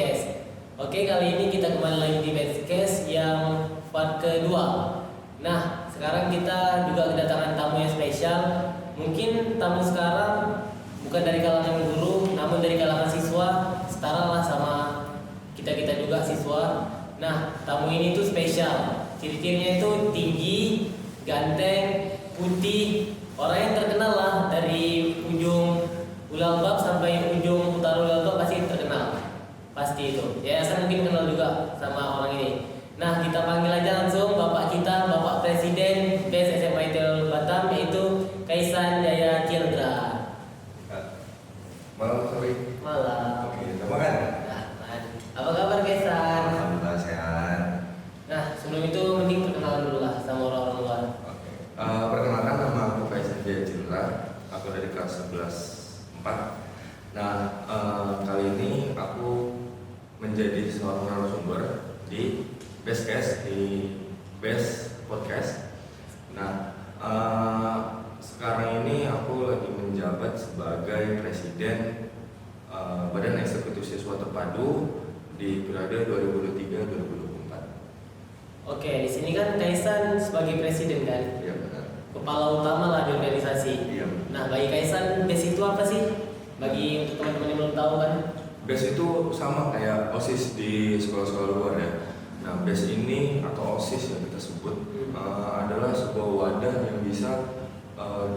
Podcast. Oke, kali ini kita kembali lagi di Podcast yang part kedua. Nah, sekarang kita juga kedatangan tamu yang spesial. Mungkin tamu sekarang bukan dari kalangan guru, namun dari kalangan siswa. Setara lah sama kita juga siswa. Nah, tamu ini tuh spesial. Ciri-cirinya itu tinggi, ganteng, putih, orang yang terkenal lah dari ujung Ulalbab sampai ujung utara Ulalbab pasti terkenal. Pasti itu. Ya, saya mungkin kenal juga sama orang ini. Nah, kita panggil aja langsung Bapak kita, Bapak Presiden PES SMA ITL Batam, yaitu Kaisan Jaya Cildra. Malam, sorry. Malam. Oke, udah makan? Nah, apa kabar Kaisan? Alhamdulillah sehat. Nah, sebelum itu mending perkenalan dulu lah sama orang-orang luar. Oke. Perkenalkan, nama aku Kaisan Jaya Cildra. Aku dari kelas 11 4. Nah, kali ini aku menjadi seorang narasumber di Bestcast, di Best Podcast. Nah, sekarang ini aku lagi menjabat sebagai Presiden Badan Eksekutif Siswa Terpadu di periode 2023-2024. Oke, di sini kan Kaisan sebagai presiden kan? Iya benar. Kepala utama lah di organisasi. Iya. Nah, bagi Kaisan BES itu apa sih? Bagi untuk teman-teman yang belum tahu kan? BES itu sama kayak OSIS di sekolah-sekolah luar ya. Nah, BES ini atau OSIS yang kita sebut adalah sebuah wadah yang bisa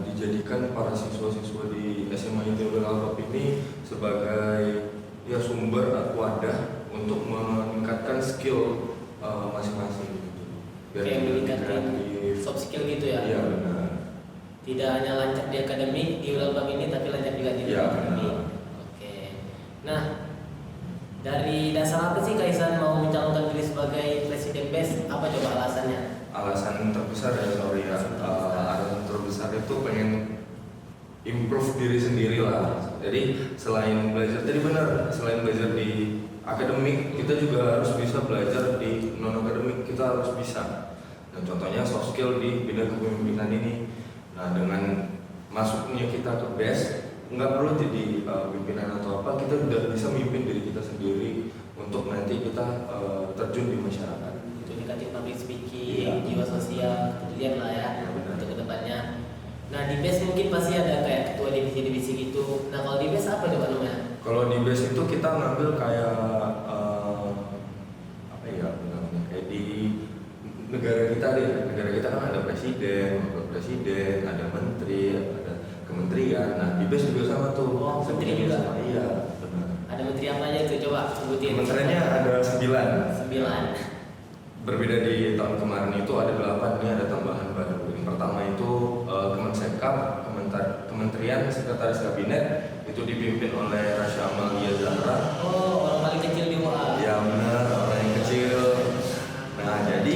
dijadikan para siswa-siswa di SMA ITB Ulalbab ini sebagai ya sumber atau wadah untuk meningkatkan skill masing-masing gitu. Biar Kayak lebih meningkatkan kreatif. soft skill gitu ya? Iya benar. Tidak hanya lancar di akademik di Ulalbab ini, tapi lancar juga di Iya, akademik. benar. Oke. Nah, dari dasar apa sih Kaisan mau mencalonkan diri sebagai presiden BES? Apa coba alasannya? Alasan terbesar ya, sorry ya. Alasan terbesar itu pengen improve diri sendiri lah. Jadi selain belajar, tadi benar, selain belajar di akademik, kita juga harus bisa belajar di non akademik. Kita harus bisa. Dan contohnya soft skill di bidang kepemimpinan ini. Nah, dengan masuknya kita ke BES, nggak perlu jadi pimpinan atau apa, kita udah bisa mimpin diri kita sendiri untuk nanti kita terjun di masyarakat. Itu dikasih public speaking, Iya. jiwa sosial, kemudian lah ya Iya, benar. untuk kedepannya. Nah, di BES mungkin pasti ada kayak ketua divisi-divisi gitu. Nah, kalau di BES apa coba namanya? Kalau di BES itu kita ngambil kayak apa ya namanya, kayak di negara kita deh. Negara kita kan ada presiden, wakil presiden, ada menteri, ada kementerian. Nah, di BES juga sama tuh. Oh, menteri juga? Iya, benar. Ada menteri apa aja itu? Coba sebutin. Kementeriannya ada 9. 9. Berbeda di tahun kemarin itu ada 8, ini ada tambahan baru. Yang pertama itu Kemensekap, Kementerian Sekretaris Kabinet, itu dipimpin oleh Rasya Amalia Zahra. Oh, orang paling kecil di UA. Ya benar, orang yang kecil. Nah, jadi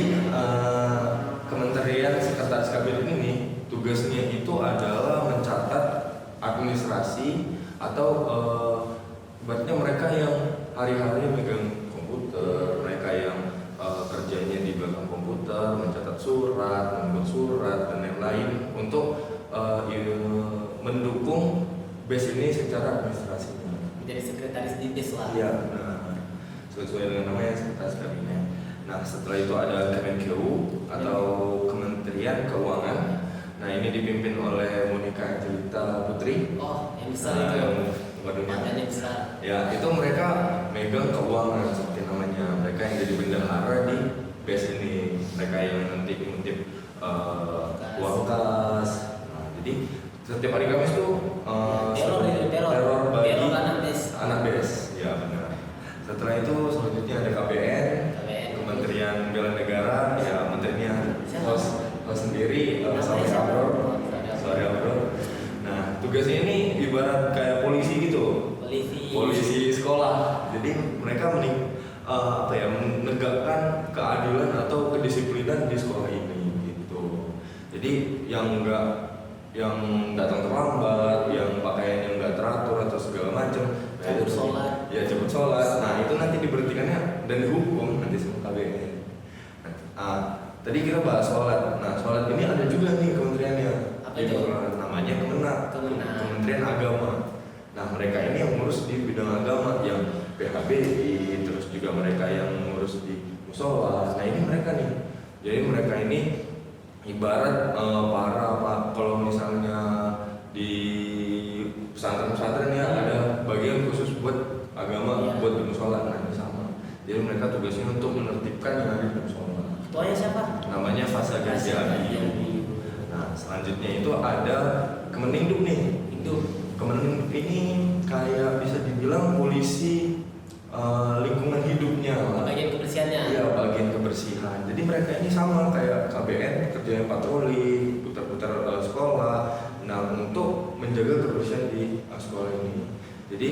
Kementerian Sekretaris Kabinet ini tugasnya itu adalah mencatat administrasi atau ibaratnya mereka yang hari-hari megang komputer, mereka yang kerjanya di belakang komputer, mencatat surat, membuat surat dan lain-lain untuk mendukung BES ini secara administrasinya. Menjadi sekretaris di BES lah. Iya, benar. Sesuai dengan namanya sekretaris kabinet. Nah, setelah itu ada Kemenkeu atau Kementerian Keuangan. Nah, ini dipimpin oleh Monica Angelita Putri. Oh, yang besar Nah, itu. waduh, Badannya besar. ya, itu mereka megang keuangan seperti namanya. Mereka yang jadi bendahara di BES ini. Mereka yang nanti mengutip uang kas. Nah, jadi setiap hari Kamis tuh teror bagi anak BES. anak BES. Ya benar. Setelah itu selanjutnya ada KBN, Kementerian Bela Negara. Ya, menterinya host sendiri, Sari Abdul. Nah, tugasnya ini ibarat kayak polisi gitu. Polisi sekolah. Jadi mereka menegakkan keadilan atau kedisiplinan di sekolah ini gitu. Jadi yang datang terlambat, yang pakaian yang nggak teratur atau segala macam, Cabut sholat. Ya, cabut sholat. Nah, itu nanti diberhentikannya dan dihukum nanti sama KBN. Tadi kita bahas sholat. Nah, sholat ini ada juga nih kementeriannya. Apa itu? Namanya Kementerian Agama. Nah, mereka ini yang ngurus di bidang agama, yang PHBI, juga mereka yang ngurus di musola. Nah ini mereka nih, jadi mereka ini ibarat kalau misalnya di pesantren-pesantren ya ada bagian khusus buat agama, buat di musola. Nah ini sama, jadi mereka tugasnya untuk menertibkan yang ada di musola. Ketuanya siapa? Namanya Fasa Gaziani. Nah selanjutnya itu ada Kemendikbud nih. Kemendikbud ini kayak bisa dibilang polisi lingkungan hidupnya. Bagian kebersihannya. Iya, bagian kebersihan. Jadi mereka ini sama kayak KBN, kerjanya patroli, putar-putar sekolah. Nah untuk menjaga kebersihan di sekolah ini. Jadi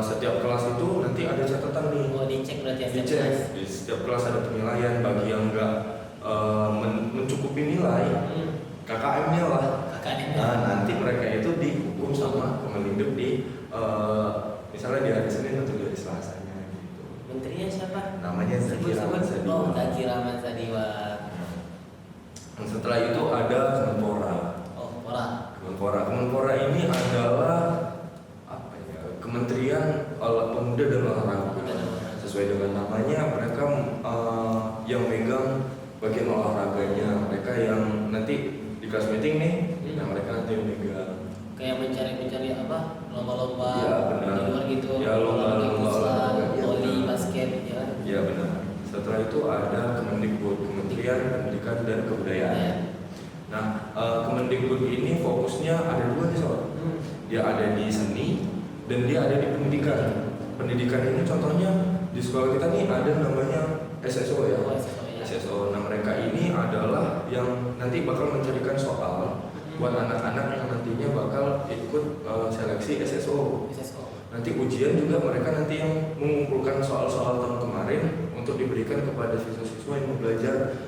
setiap kelas itu nanti ada catatan nih. Oh, dicek berarti ya setiap Dicek. kelas. Di setiap kelas ada penilaian bagi yang enggak mencukupi nilai. KKM-nya lah. Nah, nanti mereka itu dihukum sama Kemendikbud di misalnya di hari Senin atau di hari Selasanya gitu. Menterinya siapa? Namanya Zaki Rahman Sadiwa. Oh, Zaki Rahman Sadiwa. Dan setelah itu ada Kemenpora. Oh, Pora. Kemenpora ini adalah apa ya? Kementerian Pemuda dan Olahraga. Sesuai dengan namanya, mereka yang megang bagian olahraganya. Mereka yang nanti di kelas meeting nih, nah mereka nanti yang megang. Kayak mencari apa? Lomba-lomba. Ya benar. Di luar gitu. Ya lomba-lomba. Voli, basket, ya. Ya benar. Setelah itu ada Kemendikbud, Kementerian Pendidikan dan Kebudayaan. Ya. Nah, Kemendikbud ini fokusnya ada dua nih soal. Dia ada di seni dan dia ada di pendidikan. Pendidikan ini contohnya di sekolah kita nih ada namanya SSO ya. SSO. Nah mereka ini adalah yang nanti bakal mencarikan soal buat anak-anak yang nantinya bakal ikut seleksi SSO. Nanti ujian juga mereka nanti yang mengumpulkan soal-soal tahun kemarin untuk diberikan kepada siswa-siswa yang mau belajar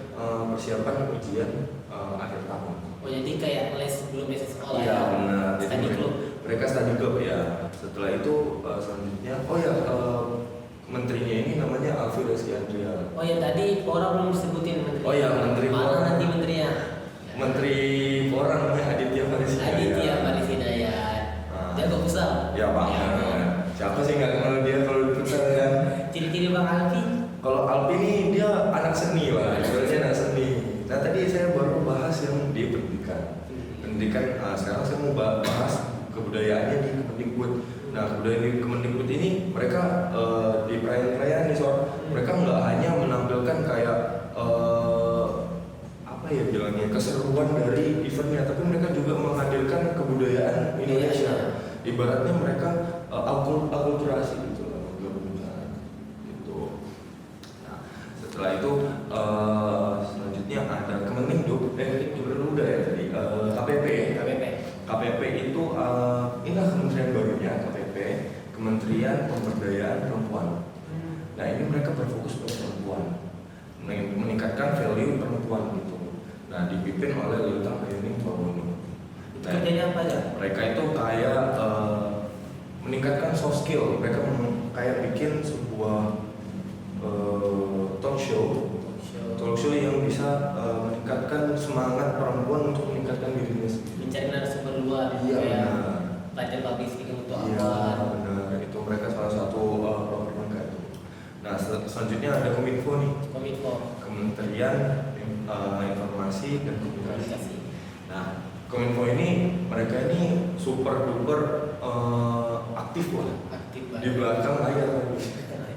persiapan ujian akhir tahun. Oh jadi kayak les sebelum SSO lah. Iya benar. Study club. Mereka study club ya. Setelah itu selanjutnya, menterinya ini namanya Alfi Reski Andria. Oh ya tadi orang belum disebutin menteri. Oh ya menteri. Mana nanti menterinya? Menteri Pora namanya Aditya Faris Hidayat. Aditya Faris Hidayat. Jago futsal. Ya bang. Siapa sih nggak kenal dia kalau di futsal kan? Ciri-ciri Bang Alfi? Kalau Alfi ini dia anak seni lah, sebenarnya anak seni. Nah tadi saya baru bahas yang di pendidikan. Sekarang saya mau bahas kebudayaannya di Kemendikbud. Nah kebudayaan di Kemendikbud ini mereka di perayaan-perayaan nih soal mereka nggak hanya menampilkan kayak apa ya bilangnya keseruan dari eventnya, tapi mereka juga menghadirkan kebudayaan Indonesia. Ibaratnya mereka akulturasi gitu lah, gitu. Nah setelah itu selanjutnya ada Kemendikbud, udah ya tadi KPP itu inilah kementerian barunya KPP, Kementerian Pemberdayaan Perempuan. Nah ini mereka berfokus pada perempuan, meningkatkan value perempuan gitu. Nah dipimpin oleh Lilita Hayuning Prabowo. Itu kerjanya apa ya? Mereka itu kayak meningkatkan soft skill. Mereka kayak bikin sebuah talk show yang bisa meningkatkan semangat perempuan untuk meningkatkan dirinya sendiri. Mencari narasumber luar. Iya benar. Belajar public speaking untuk Iya apa? benar. Itu mereka salah satu program mereka itu. Nah selanjutnya ada Kominfo nih. Kementerian Informasi dan Komunikasi. Nah Kominfo ini mereka ini super duper aktif lah. Di belakang layar.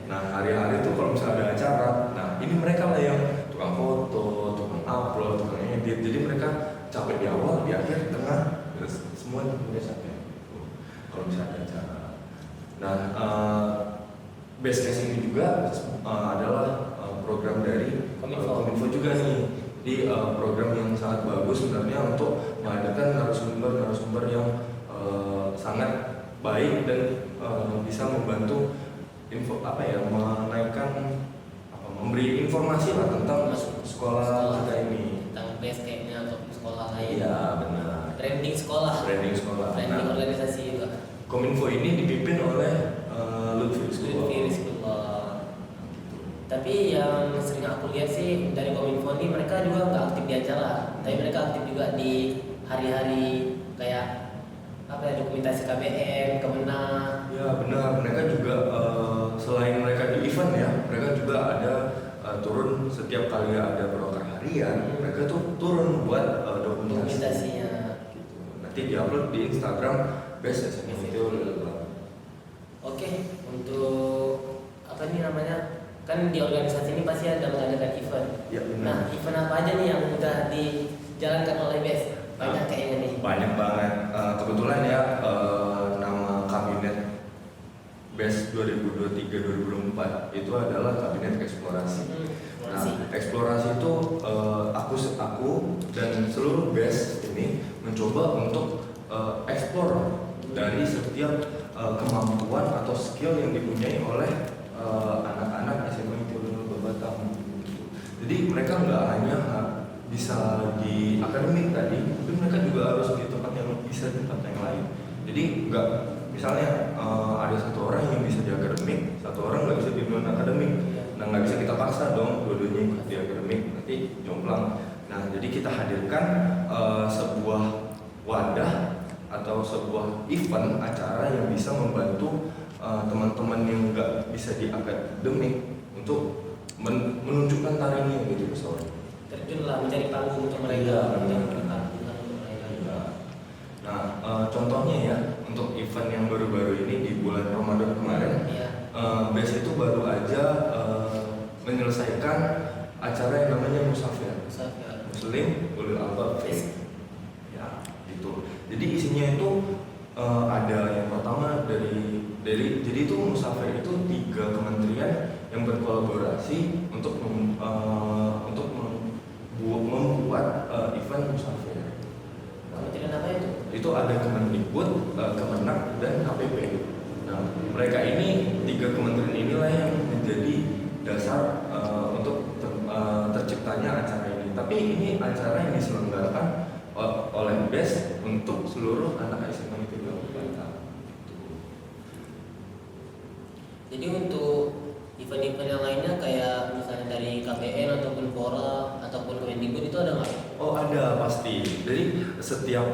Nah hari-hari itu kalau misalnya ada acara, nah ini mereka lah yang tukang foto, tukang upload, tukang edit. Jadi mereka capek di awal, di akhir, di tengah, semua mereka capek. Kalau misalnya ada acara. Nah base case ini juga adalah program dari Kominfo juga nih. Di program yang sangat bagus sebenarnya untuk mengadakan narasumber yang sangat baik dan bisa membantu menaikkan memberi informasi lah tentang sekolah kita ini. Tentang base camp-nya untuk sekolah lain. Iya benar. Branding sekolah. Branding Branding organisasi juga. Kominfo ini dipimpin oleh Lutfi Rizkullah. Tapi yang sering aku lihat sih dari Kominfo ini mereka juga nggak aktif di acara, tapi mereka aktif juga di hari-hari kayak dokumentasi KBN, Kemenang. Ya benar, mereka juga selain mereka di event ya, mereka turun setiap kali ada proker harian, mereka tuh turun buat dokumentasinya. Gitu. Nanti diupload di Instagram Best SMA itu. Oke, untuk apa nih namanya? Kan di organisasi ini pasti ada mengadakan event. Ya, benar. Nah, event apa aja nih yang udah dijalankan oleh BES? Banyak kayaknya nih. Banyak banget. Kebetulan ya nama kabinet BES 2023-2024 itu adalah kabinet eksplorasi. Nah, eksplorasi itu aku dan seluruh BES ini mencoba untuk eksplor dari setiap kemampuan atau skill yang dipunyai oleh anak-anak SMA Tirunul Babatang. Jadi mereka nggak hanya bisa di akademik tadi, tapi mereka juga harus di tempat yang bisa di tempat yang lain. Jadi nggak misalnya ada satu orang yang bisa di akademik, satu orang nggak bisa di non akademik. Nah nggak bisa kita paksa dong dua-duanya ikut di akademik, nanti jomplang. Nah jadi kita hadirkan sebuah wadah atau sebuah event acara yang bisa membantu teman-teman yang nggak bisa di akademik untuk menunjukkan tarinya gitu soalnya. Terjunlah mencari panggung untuk mereka. Nah contohnya ya untuk event yang baru-baru ini di bulan Ramadan kemarin, BES itu baru aja menyelesaikan acara yang namanya Musafir Muslim Ulul Albab. Ya itu. Jadi isinya itu ada yang pertama dari jadi itu Musafir itu 3 kementerian yang berkolaborasi untuk membuat event Musafir. Kementerian apa itu? Itu ada Kemendikbud, Kemenak, dan KPP. Nah, mereka ini 3 kementerian inilah yang menjadi dasar untuk terciptanya acara ini. Tapi ini acara yang diselenggarakan oleh BES untuk seluruh anak SMA itu. Jadi untuk event-event yang lainnya kayak misalnya dari KPN ataupun Pora ataupun Kemendikbud itu ada nggak? Oh ada pasti. Jadi setiap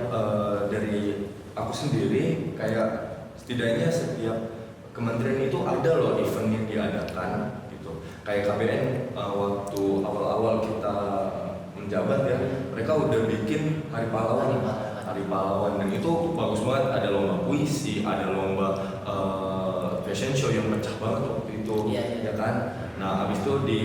dari aku sendiri kayak setidaknya setiap kementerian itu ada loh event yang diadakan gitu. Kayak KPN waktu awal-awal kita menjabat ya, mereka udah bikin Hari Pahlawan dan itu bagus banget. Ada lomba puisi, ada lomba fashion show yang pecah banget waktu itu, ya kan. Nah habis itu di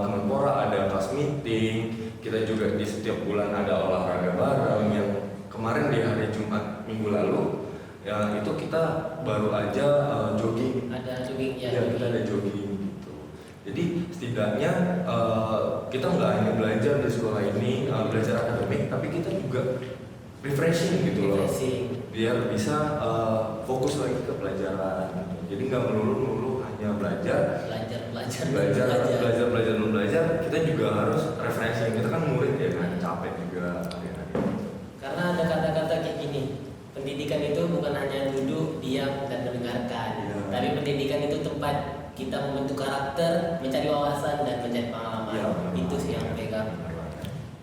Kemenpora ada class meeting. Kita juga di setiap bulan ada olahraga bareng yang kemarin di hari Jumat minggu lalu ya itu kita baru aja jogging. Ada jogging ya. Kita ada jogging gitu. Jadi setidaknya kita nggak hanya belajar di sekolah ini belajar akademik, tapi kita juga refreshing gitu loh. Biar bisa fokus lagi ke pelajaran. Jadi nggak melulu hanya belajar. Kita juga harus refreshing. Kita kan murid ya kan, capek juga hari-hari. Karena ada kata-kata kayak gini, pendidikan itu bukan hanya duduk, diam, dan mendengarkan. Tapi pendidikan itu tempat kita membentuk karakter, mencari wawasan, dan mencari pengalaman. Itu sih yang pegang.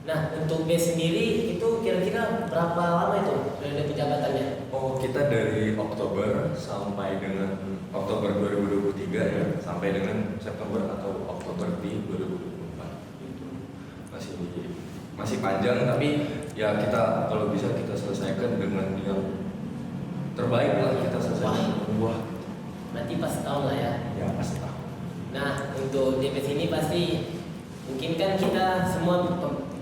Nah, untuk BES sendiri itu kira-kira berapa lama itu periode penjabatannya? Oh, kita dari Oktober sampai dengan Oktober 2023 ya, sampai dengan September atau Oktober di 2024. Itu masih panjang, tapi ya kita kalau bisa kita selesaikan dengan yang terbaik lah, kita selesaikan. Wah, berarti pas tahun lah ya? Ya pas tahun. Nah, untuk DPS ini pasti mungkin kan kita semua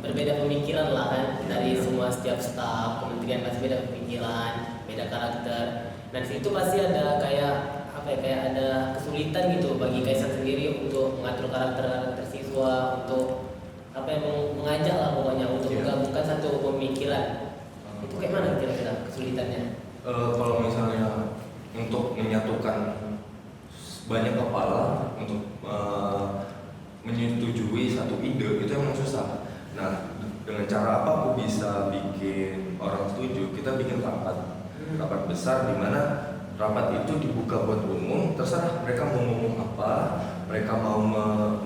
berbeda pemikiran lah kan, dari semua setiap staf kementerian pasti beda pemikiran, beda karakter. Dan situ pasti ada kayak apa ya, kayak ada kesulitan gitu bagi Kaisar sendiri untuk mengatur karakter siswa, untuk apa yang mengajak lah pokoknya untuk menggabungkan satu pemikiran. Itu kayak mana kira-kira kesulitannya? Kalau misalnya untuk menyatukan banyak kepala untuk menyetujui satu ide itu emang susah. Nah, dengan cara apa aku bisa bikin orang setuju? Kita bikin rapat besar di mana rapat itu dibuka buat umum, terserah mereka mau ngomong apa, mereka mau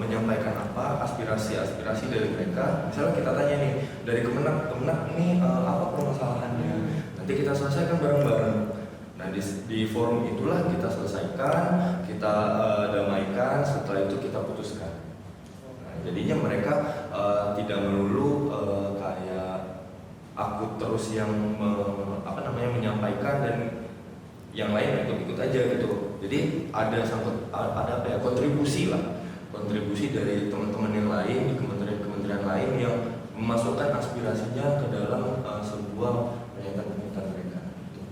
menyampaikan apa, aspirasi dari mereka. Misalnya kita tanya nih dari Kemenak ini apa permasalahannya? Nanti kita selesaikan bareng-bareng. Nah di forum itulah kita selesaikan, kita damaikan, setelah itu kita putuskan. terus yang menyampaikan dan yang lain ikut-ikut aja gitu. Jadi ada kontribusi dari teman-teman yang lain di kementerian-kementerian lain yang memasukkan aspirasinya ke dalam sebuah pernyataan mereka. Gitu.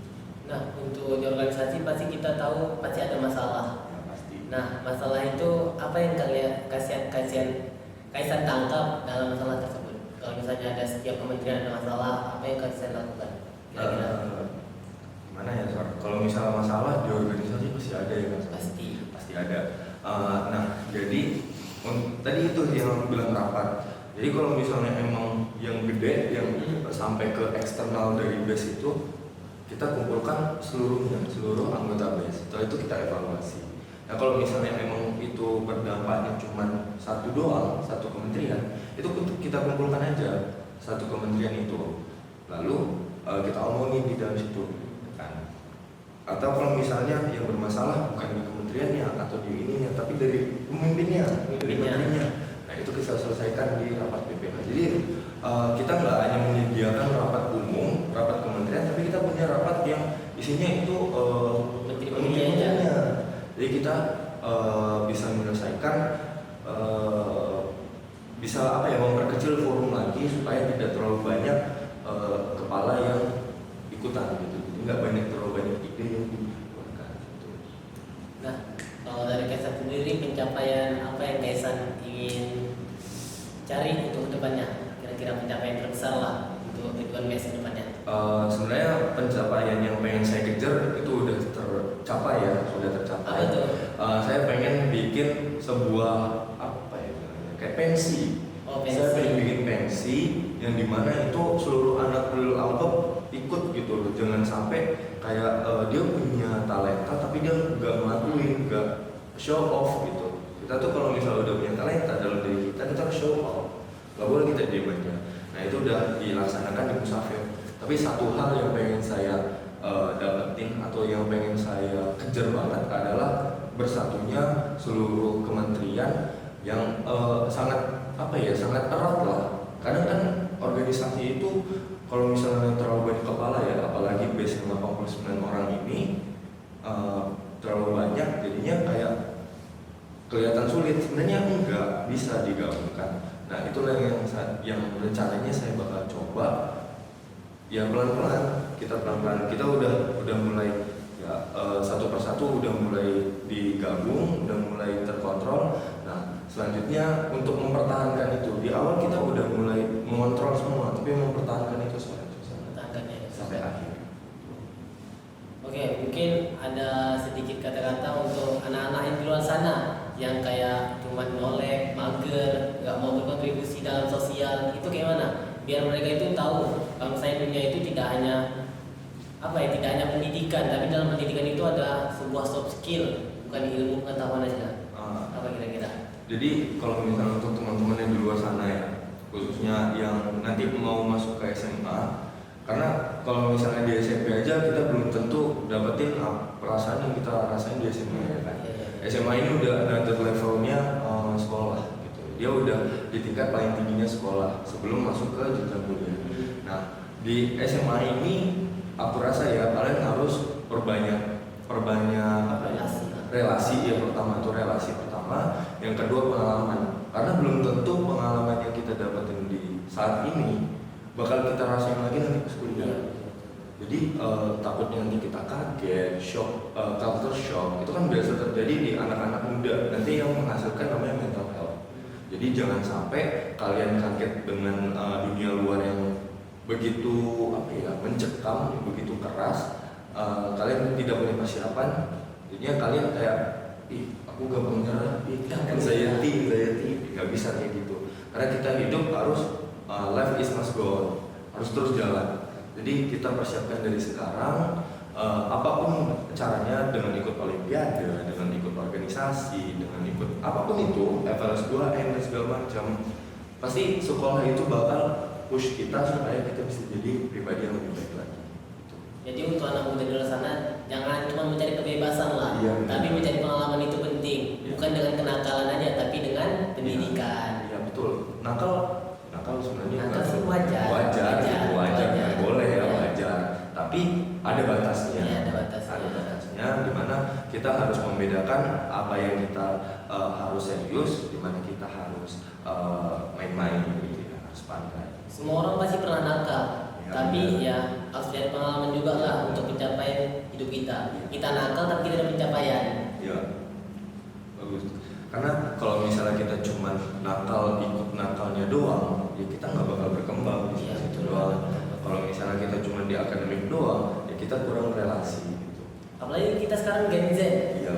Nah, untuk di organisasi pasti kita tahu pasti ada masalah. Ya, pasti. Nah, masalah itu apa yang kalian Kaisan tangkap dalam masalah tersebut? Kalau misalnya ada setiap kementerian ada masalah, apa yang Kaisan lakukan? Kira-kira? Gimana ya, Sor? Kalau misalnya masalah di organisasi pasti ada ya kan? Pasti ada. Nah, jadi tadi itu yang bilang rapat. Jadi kalau misalnya emang yang gede, yang sampai ke eksternal dari base itu, kita kumpulkan seluruh anggota base. Setelah itu kita evaluasi. Nah kalau misalnya emang itu berdampaknya cuma satu kementerian, itu kita kumpulkan aja satu kementerian itu, lalu kita omongin di dalam situ, kan? Atau kalau misalnya yang bermasalah bukan di kementeriannya atau di ininya, tapi dari pemimpinnya, dari menterinya, nah itu kita selesaikan di rapat PPK. Jadi kita nggak hanya menyediakan rapat umum, rapat kementerian, tapi kita punya rapat yang isinya itu menteri-menterinya. Jadi kita bisa menyelesaikan, bisa memperkecil forum lagi supaya tidak terlalu banyak kepala yang ikutan gitu. Jadi nggak terlalu banyak ide yang dikeluarkan. Gitu. Nah, kalau dari Kaisan sendiri pencapaian apa yang Kaisan ingin cari untuk kedepannya? Kira-kira pencapaian terbesar lah untuk tujuan Kaisan kedepannya. Sebenarnya pencapaian yang pengen saya kejar itu udah tercapai ya, sudah tercapai. Saya pengen bikin sebuah kayak pensi. Saya pengen bikin pensi yang dimana itu seluruh anak Alpep ikut gitu loh. Jangan sampai kayak dia punya talenta tapi dia nggak ngelakuin, nggak show off gitu. Kita tuh kalau misalnya udah punya talenta dalam diri kita harus show off. Nggak boleh kita diem aja. Nah itu udah dilaksanakan di Musafir. Tapi satu hal yang pengen saya dapetin atau yang pengen saya kejar banget adalah bersatunya seluruh kementerian yang sangat erat lah. Kadang kan organisasi itu kalau misalnya terlalu banyak kepala ya, apalagi base 89 orang ini terlalu banyak, jadinya kayak kelihatan sulit. Sebenarnya enggak bisa digabungkan. Nah itulah yang rencananya saya bakal coba. Ya pelan-pelan kita udah mulai ya satu persatu udah mulai digabung, udah mulai terkontrol. Nah selanjutnya untuk mempertahankan itu di awal kita udah mulai mengontrol semua, tapi mempertahankan itu sampai akhir. Oke, mungkin ada sedikit kata-kata untuk anak-anak yang di luar sana yang kayak cuma nolek, mager, nggak mau berkontribusi dalam sosial, itu kayak mana? Biar mereka itu tahu kalau saya dunia itu tidak hanya pendidikan, tapi dalam pendidikan itu ada sebuah soft skill, bukan ilmu pengetahuan aja. Apa kira-kira? Jadi kalau misalnya untuk teman-teman yang di luar sana ya, khususnya yang nanti mau masuk ke SMA, karena kalau misalnya di SMP aja kita belum tentu dapetin perasaan yang kita rasain di SMA ya kan. SMA ini udah another levelnya sekolah gitu. Dia udah di tingkat paling tingginya sekolah sebelum masuk ke jenjang kuliah. Nah di SMA ini aku rasa ya kalian harus perbanyak relasi ya. Pertama itu relasi pertama, yang kedua pengalaman. Karena belum tentu pengalaman yang kita dapetin di saat ini bakal kita rasain lagi nanti pas kuliah. Jadi takutnya nanti kita kaget, shock, culture shock itu kan biasa terjadi di anak-anak muda. Nanti yang menghasilkan namanya mental health. Jadi jangan sampai kalian kaget dengan dunia luar yang begitu mencekam, begitu keras. Kalian tidak punya persiapan, jadinya kalian kayak, aku gampang nyerah, anxiety, nggak bisa kayak gitu. Karena kita hidup harus life is must go on, harus terus jalan. Jadi kita persiapkan dari sekarang, apapun caranya, dengan ikut olimpiade, dengan ikut organisasi, dengan ikut apapun itu, FLS 2M dan segala macam, pasti sekolah itu bakal push kita supaya kita bisa jadi pribadi yang lebih baik lagi. Jadi untuk anak muda di luar sana jangan cuma mencari kebebasan lah, tapi mencari pengalaman itu penting. Bukan dengan kenakalan aja, tapi dengan pendidikan. Iya betul. Nakal sebenarnya wajar. Boleh ya. ada batasnya. Iya, ada batasnya. Ada batasnya, dimana kita harus membedakan apa yang kita harus serius, dimana kita harus main-main gitu ya, harus pandai. Semua orang pasti pernah nakal, Ya, tapi benar. ya harus cari pengalaman juga lah untuk pencapaian hidup kita. Kita nakal tapi kita ada pencapaian. Ya, bagus. Karena kalau misalnya kita cuma nakal ikut nakalnya doang, ya kita nggak bakal berkembang di Iya, situ betul. doang. Kalau misalnya kita cuma di akademik doang, ya kita kurang relasi gitu. Apalagi kita sekarang Gen Z. Iya.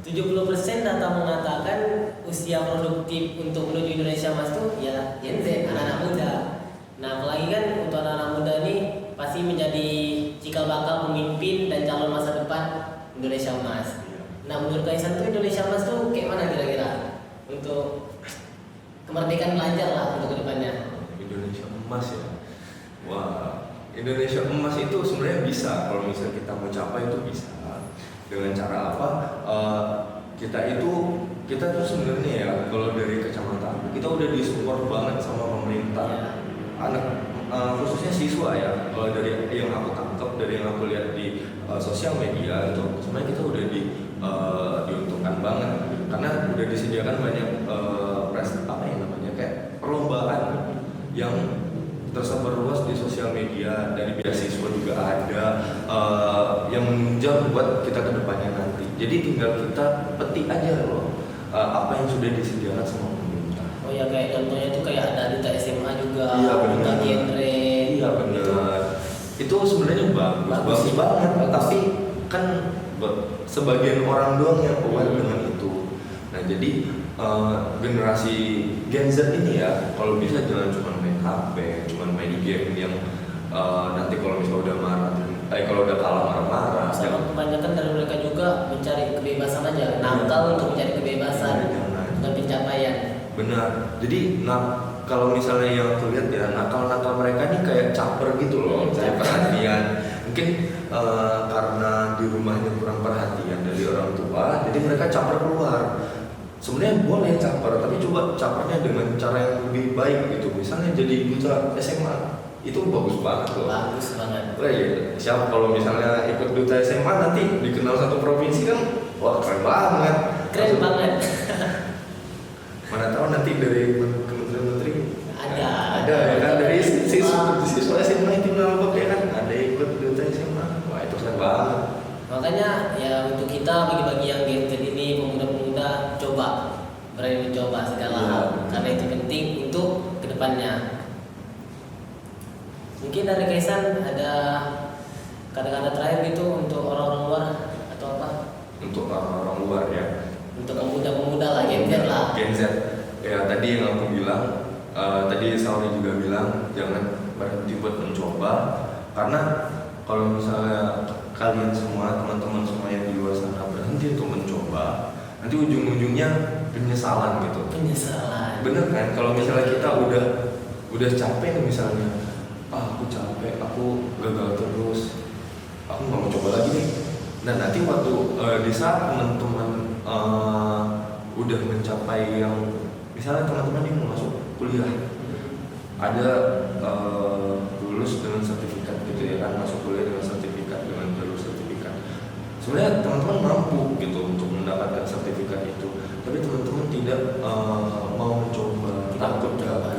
70% data mengatakan usia produktif untuk menuju Indonesia Emas tuh ya Gen Z, anak-anak muda. Nah, apalagi kan untuk anak-anak muda nih pasti menjadi cikal bakal pemimpin dan calon masa depan Indonesia Emas. Iya. Nah, menurut Kaisan tuh Indonesia Emas tuh kayak mana kira-kira untuk kemerdekaan belajar lah untuk kedepannya? Indonesia emas ya. Wah, Indonesia emas itu sebenarnya bisa kalau misalnya kita mau capai itu bisa. Dengan cara apa? Kita tuh sebenarnya ya kalau dari kacamata kita udah disupport banget sama pemerintah. Ya. Anak khususnya siswa ya. Kalau dari yang aku tangkap, dari yang aku lihat di sosial media itu sebenarnya kita udah diuntungkan banget karena udah disediakan banyak kayak perlombaan yang tersebar luas di sosial media, dari beasiswa juga ada yang menunjang buat kita ke depannya nanti. Jadi tinggal kita petik aja loh apa yang sudah disediakan sama pemerintah. Oh ya, kayak contohnya tuh kayak ada duta SMA juga, Iya, duta benar. genre. Iya benar. Itu sebenarnya bagus sih. banget. Bagus. Tapi kan sebagian orang doang yang aware dengan itu. Nah jadi generasi Gen Z ini ya, kalau bisa jangan cuma main HP, cuma main game yang nanti kalau misalnya udah marah, kalau udah kalah marah-marah. Sama kebanyakan dari mereka juga mencari kebebasan aja, nakal untuk mencari kebebasan, Jangan. bukan pencapaian. Benar. Jadi kalau misalnya yang aku lihat ya nakal-nakal mereka nih kayak caper gitu loh, cari perhatian. Mungkin karena di rumahnya kurang perhatian dari orang tua, jadi mereka caper keluar. Sebenarnya boleh caper, tapi coba capernya dengan cara yang lebih baik gitu. Misalnya jadi duta SMA, itu bagus banget loh. Bagus banget. Wah iya, siapa kalau misalnya ikut duta SMA nanti dikenal satu provinsi kan, wah keren banget. Keren banget. Mana tahu nanti dari Kementerian Menteri Ada ya kan dari siswa SMA itu nambah ya kan ada ikut duta SMA. Wah itu keren banget. Makanya ya untuk kita bagi-bagi yang Gen Z ini, pemuda-pemuda, coba berani mencoba segala Iya. hal karena itu penting untuk kedepannya. Mungkin dari Kaisan ada kata-kata terakhir gitu untuk orang-orang luar atau apa? Untuk orang-orang luar ya. Untuk pemuda-pemuda lah, Gen Z lah. Gen Z. Ya tadi yang aku bilang, tadi Sauri juga bilang jangan berhenti buat mencoba karena kalau misalnya kalian semua teman-teman semua yang di luar sana berhenti untuk mencoba, nanti ujung-ujungnya penyesalan gitu. Penyesalan. Bener kan? Kalau misalnya kita udah capek nih misalnya, aku capek, aku gagal terus, aku nggak mau coba lagi nih. Nah nanti waktu di saat teman-teman udah mencapai yang misalnya teman-teman yang mau masuk kuliah, ada lulus dengan sertifikat gitu ya kan, masuk kuliah dengan sertifikat, dengan jalur sertifikat. Sebenarnya teman-teman mampu gitu untuk mendapatkan sertifikat itu, tapi teman-teman tidak mau mencoba, takut gagal.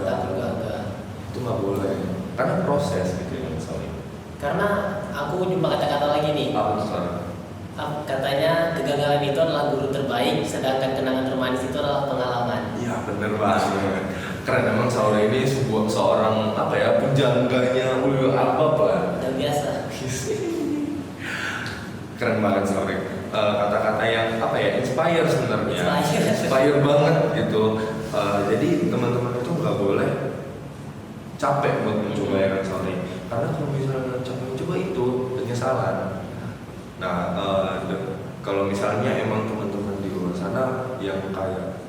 Itu nggak boleh, karena proses gitu ya misalnya. Karena aku jumpa kata-kata lagi nih. Apa sekarang? Katanya kegagalan itu adalah guru terbaik, sedangkan kenangan termanis itu adalah pengalaman. Iya bener banget. Keren emang Sauri ini seorang apa ya, penjangganya ulul albab lah. Udah biasa. Keren banget Sauri. Kata-kata yang apa ya, inspire sebenarnya. Inspire banget gitu. Jadi teman-teman itu nggak boleh capek buat mencoba ya kan Sauri. Karena kalau misalnya capek mencoba itu penyesalan. Nah, kalau misalnya emang teman-teman di luar sana yang kayak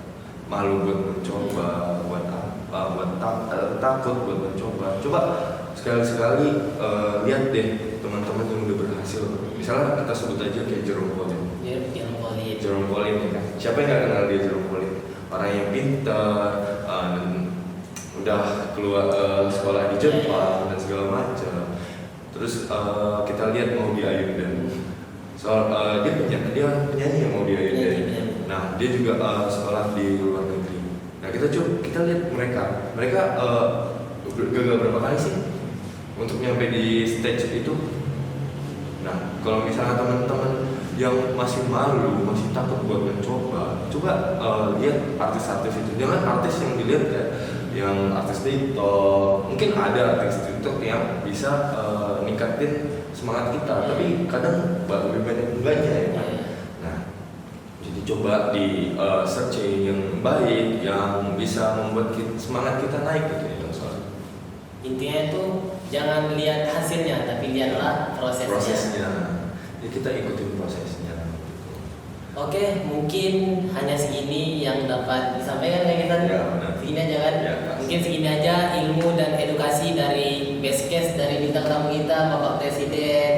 malu buat mencoba, takut buat mencoba, coba sekali-sekali lihat deh teman-teman yang udah berhasil. Misalnya kita sebut aja kayak Jerome Pauline. Jerome Pauline ya kan. Siapa yang nggak kenal dia Jerome Pauline? Orang yang pintar, dan udah keluar sekolah di Jepang dan segala macam. Terus kita lihat Maudy Ayunda. Soal dia penyanyi yang Maudy Ayunda. Nah, dia juga sekolah di luar negeri. Nah, kita lihat mereka gagal berapa kali sih untuk nyampe di stage itu. Nah, kalau misalnya teman-teman yang masih malu, masih takut buat mencoba, coba lihat artis-artis itu. Jangan artis yang dilihat ya, yang artis TikTok. Mungkin ada artis TikTok yang bisa ningkatin semangat kita, tapi kadang lebih banyak enggaknya ya. Nah, jadi coba di searching yang baik, yang bisa membuat semangat kita naik gitu ya soalnya. Intinya itu jangan lihat hasilnya, tapi lihatlah prosesnya. Jadi kita ikutin prosesnya. Oke, mungkin hanya segini yang dapat disampaikan ya kita. Ya, benar. Segini aja kan? Ya, Mungkin segini aja ilmu dan edukasi dari Bestcase dari bintang tamu kita Bapak Presiden